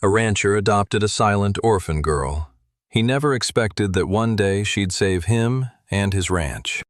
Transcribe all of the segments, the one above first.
A rancher adopted a silent orphan girl. He never expected that one day she'd save him and his ranch.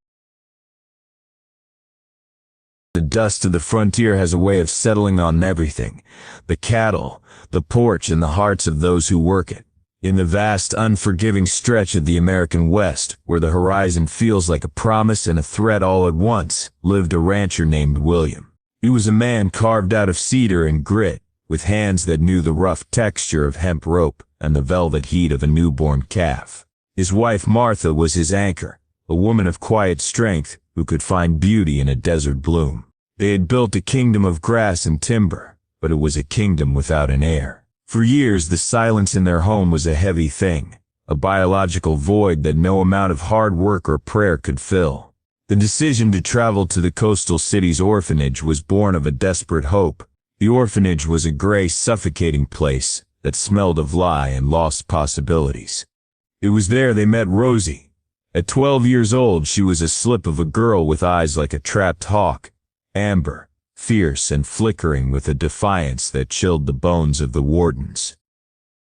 The dust of the frontier has a way of settling on everything: the cattle, the porch, and the hearts of those who work it. In the vast, unforgiving stretch of the American West, where the horizon feels like a promise and a threat all at once, lived a rancher named William. He was a man carved out of cedar and grit, with hands that knew the rough texture of hemp rope and the velvet heat of a newborn calf. His wife Martha was his anchor, a woman of quiet strength who could find beauty in a desert bloom. They had built a kingdom of grass and timber, but it was a kingdom without an heir. For years, the silence in their home was a heavy thing, a biological void that no amount of hard work or prayer could fill. The decision to travel to the coastal city's orphanage was born of a desperate hope. The orphanage was a gray, suffocating place that smelled of lie and lost possibilities. It was there they met Rosie. At 12 years old, she was a slip of a girl with eyes like a trapped hawk, amber, fierce and flickering with a defiance that chilled the bones of the wardens.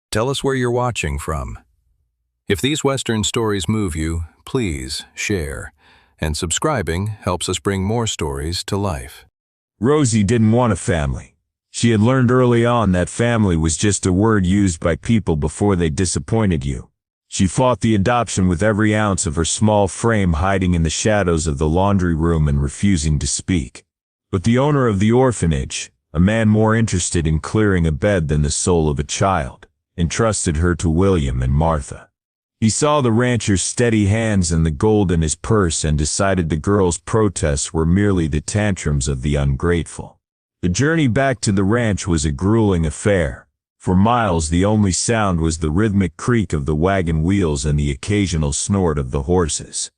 Tell us where you're watching from. If these Western stories move you, please share, and subscribing helps us bring more stories to life. Rosie didn't want a family. She had learned early on that family was just a word used by people before they disappointed you. She fought the adoption with every ounce of her small frame, hiding in the shadows of the laundry room and refusing to speak. But the owner of the orphanage, a man more interested in clearing a bed than the soul of a child, entrusted her to William and Martha. He saw the rancher's steady hands and the gold in his purse and decided the girl's protests were merely the tantrums of the ungrateful. The journey back to the ranch was a grueling affair. For miles, the only sound was the rhythmic creak of the wagon wheels and the occasional snort of the horses.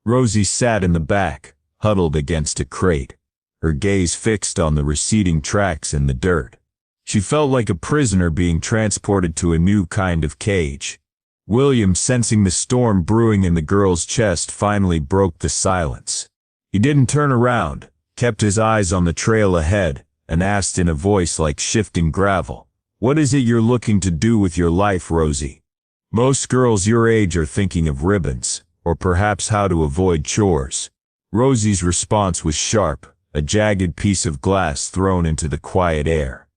Rosie sat in the back, huddled against a crate, her gaze fixed on the receding tracks in the dirt. She felt like a prisoner being transported to a new kind of cage. William, sensing the storm brewing in the girl's chest, finally broke the silence. He didn't turn around, kept his eyes on the trail ahead, and asked in a voice like shifting gravel, "What is it you're looking to do with your life, Rosie?" Most girls your age are thinking of ribbons, or perhaps how to avoid chores. Rosie's response was sharp, a jagged piece of glass thrown into the quiet air.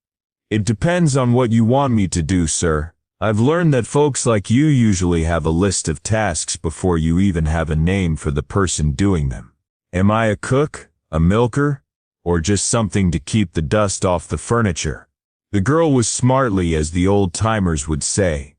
"It depends on what you want me to do, sir. I've learned that folks like you usually have a list of tasks before you even have a name for the person doing them. Am I a cook, a milker, or just something to keep the dust off the furniture?" The girl was smartly, as the old-timers would say.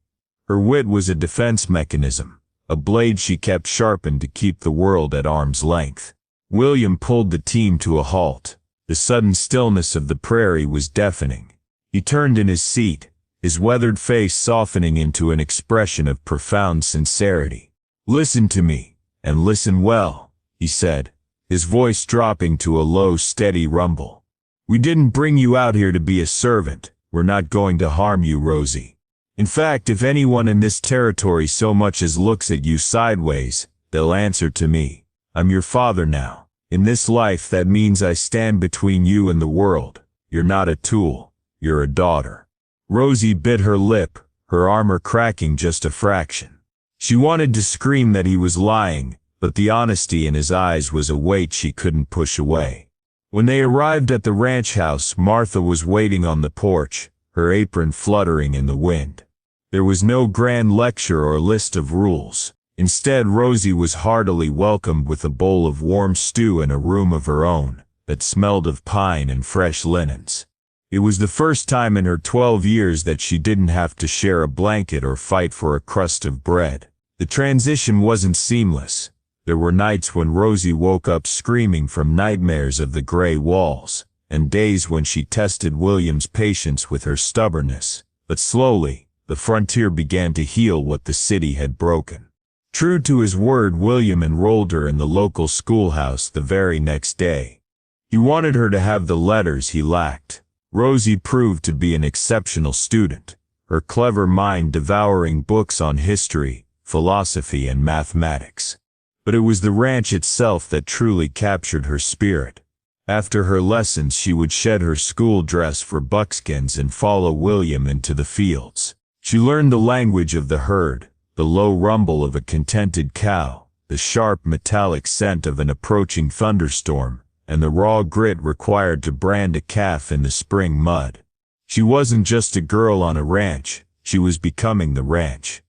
Her wit was a defense mechanism, a blade she kept sharpened to keep the world at arm's length. William pulled the team to a halt. The sudden stillness of the prairie was deafening. He turned in his seat, his weathered face softening into an expression of profound sincerity. "Listen to me, and listen well," he said, his voice dropping to a low, steady rumble. "We didn't bring you out here to be a servant. We're not going to harm you, Rosie. In fact, if anyone in this territory so much as looks at you sideways, they'll answer to me. I'm your father now. In this life, that means I stand between you and the world. You're not a tool. You're a daughter." Rosie bit her lip, her armor cracking just a fraction. She wanted to scream that he was lying, but the honesty in his eyes was a weight she couldn't push away. When they arrived at the ranch house, Martha was waiting on the porch, her apron fluttering in the wind. There was no grand lecture or list of rules. Instead, Rosie was heartily welcomed with a bowl of warm stew in a room of her own that smelled of pine and fresh linens. It was the first time in her 12 years that she didn't have to share a blanket or fight for a crust of bread. The transition wasn't seamless. There were nights when Rosie woke up screaming from nightmares of the gray walls, and days when she tested William's patience with her stubbornness. But slowly, the frontier began to heal what the city had broken. True to his word, William enrolled her in the local schoolhouse the very next day. He wanted her to have the letters he lacked. Rosie proved to be an exceptional student, her clever mind devouring books on history, philosophy, and mathematics. But it was the ranch itself that truly captured her spirit. After her lessons, she would shed her school dress for buckskins and follow William into the fields. She learned the language of the herd, the low rumble of a contented cow, the sharp metallic scent of an approaching thunderstorm, and the raw grit required to brand a calf in the spring mud. She wasn't just a girl on a ranch, she was becoming the ranch.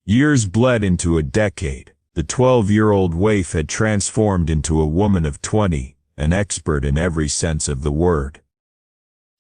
Years bled into a decade. The 12-year-old waif had transformed into a woman of 20, an expert in every sense of the word.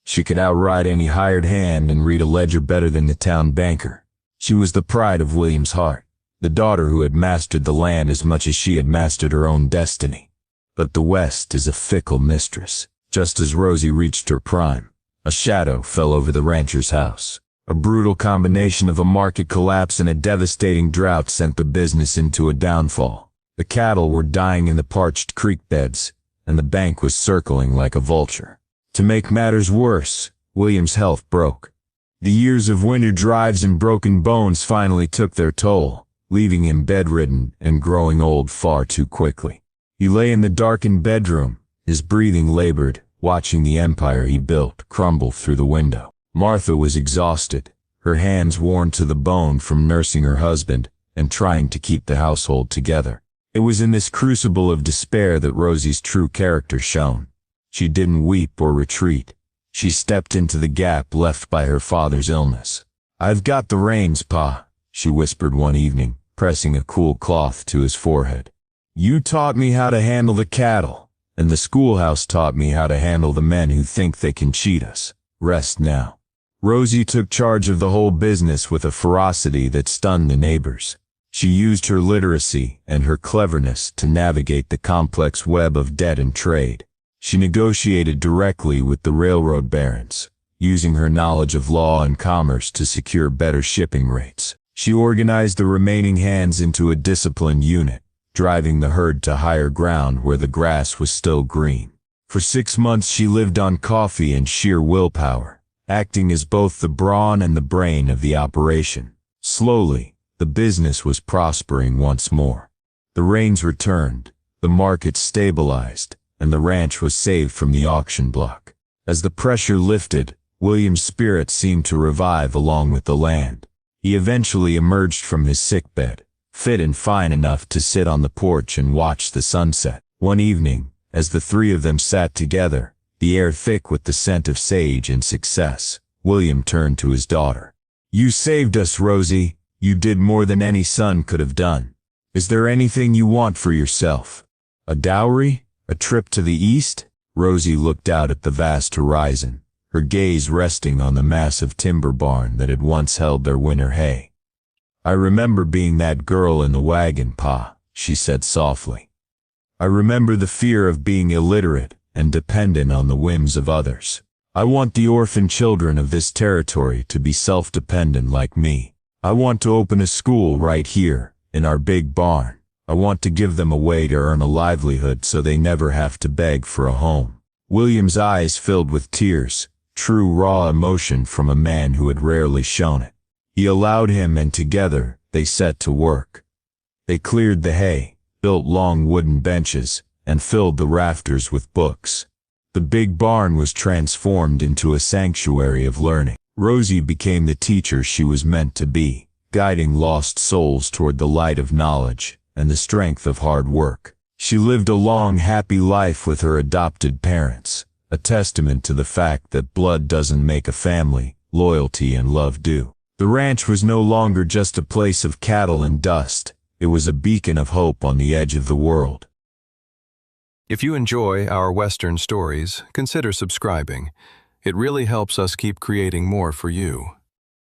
She could outride any hired hand and read a ledger better than the town banker. She was the pride of William's heart, the daughter who had mastered the land as much as she had mastered her own destiny. But the West is a fickle mistress. Just as Rosie reached her prime, a shadow fell over the rancher's house. A brutal combination of a market collapse and a devastating drought sent the business into a downfall. The cattle were dying in the parched creek beds, and the bank was circling like a vulture. To make matters worse, William's health broke. The years of winter drives and broken bones finally took their toll, leaving him bedridden and growing old far too quickly. He lay in the darkened bedroom, his breathing labored, watching the empire he built crumble through the window. Martha was exhausted, her hands worn to the bone from nursing her husband and trying to keep the household together. It was in this crucible of despair that Rosie's true character shone. She didn't weep or retreat. She stepped into the gap left by her father's illness. "I've got the reins, Pa," she whispered one evening, pressing a cool cloth to his forehead. "You taught me how to handle the cattle, and the schoolhouse taught me how to handle the men who think they can cheat us. Rest now." Rosie took charge of the whole business with a ferocity that stunned the neighbors. She used her literacy and her cleverness to navigate the complex web of debt and trade. She negotiated directly with the railroad barons, using her knowledge of law and commerce to secure better shipping rates. She organized the remaining hands into a disciplined unit, driving the herd to higher ground where the grass was still green. For 6 months she lived on coffee and sheer willpower, acting as both the brawn and the brain of the operation. Slowly, the business was prospering once more. The rains returned, the market stabilized, and the ranch was saved from the auction block. As the pressure lifted, William's spirit seemed to revive along with the land. He eventually emerged from his sickbed, fit and fine enough to sit on the porch and watch the sunset. One evening, as the three of them sat together, the air thick with the scent of sage and success, William turned to his daughter. "You saved us, Rosie. You did more than any son could have done. Is there anything you want for yourself? A dowry? A trip to the east?" Rosie looked out at the vast horizon, her gaze resting on the massive timber barn that had once held their winter hay. "I remember being that girl in the wagon, Pa," she said softly. "I remember the fear of being illiterate and dependent on the whims of others. I want the orphan children of this territory to be self-dependent like me. I want to open a school right here, in our big barn. I want to give them a way to earn a livelihood so they never have to beg for a home." William's eyes filled with tears, true raw emotion from a man who had rarely shown it. He allowed him, and together, they set to work. They cleared the hay, built long wooden benches, and filled the rafters with books. The big barn was transformed into a sanctuary of learning. Rosie became the teacher she was meant to be, guiding lost souls toward the light of knowledge and the strength of hard work. She lived a long, happy life with her adopted parents, a testament to the fact that blood doesn't make a family, loyalty and love do. The ranch was no longer just a place of cattle and dust. It was a beacon of hope on the edge of the world. If you enjoy our Western stories, consider subscribing. It really helps us keep creating more for you.